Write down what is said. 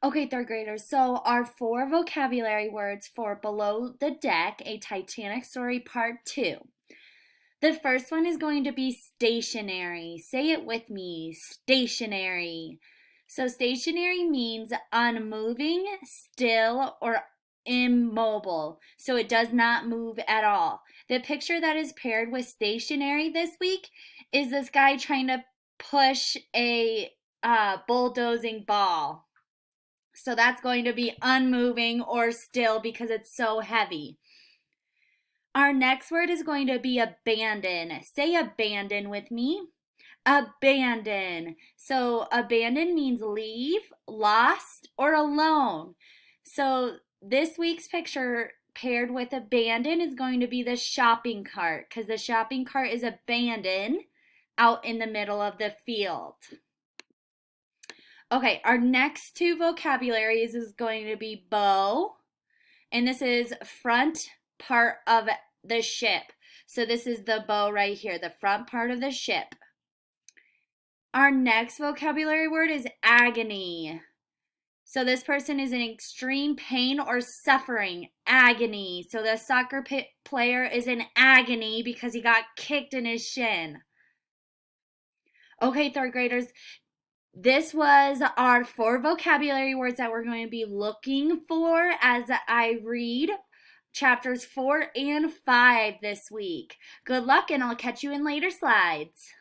Okay, third graders. So, our four vocabulary words for Below the Deck, a Titanic Story Part 2. The first one is going to be stationary. Say it with me stationary. So, stationary means unmoving, still, or immobile. So, it does not move at all. The picture that is paired with stationary this week is this guy trying to push a bulldozing ball. So that's going to be unmoving or still because it's so heavy. Our next word is going to be abandon. Say abandon with me. Abandon. So abandon means leave, lost, or alone. So this week's picture paired with abandon is going to be the shopping cart because the shopping cart is abandoned out in the middle of the field. Okay, our next two vocabularies is going to be bow, and this is front part of the ship. So this is the bow right here, the front part of the ship. Our next vocabulary word is agony. So this person is in extreme pain or suffering. Agony. So the soccer player is in agony because he got kicked in his shin. Okay, third graders, this was our four vocabulary words that we're going to be looking for as I read chapters 4 and 5 this week. Good luck, and I'll catch you in later slides.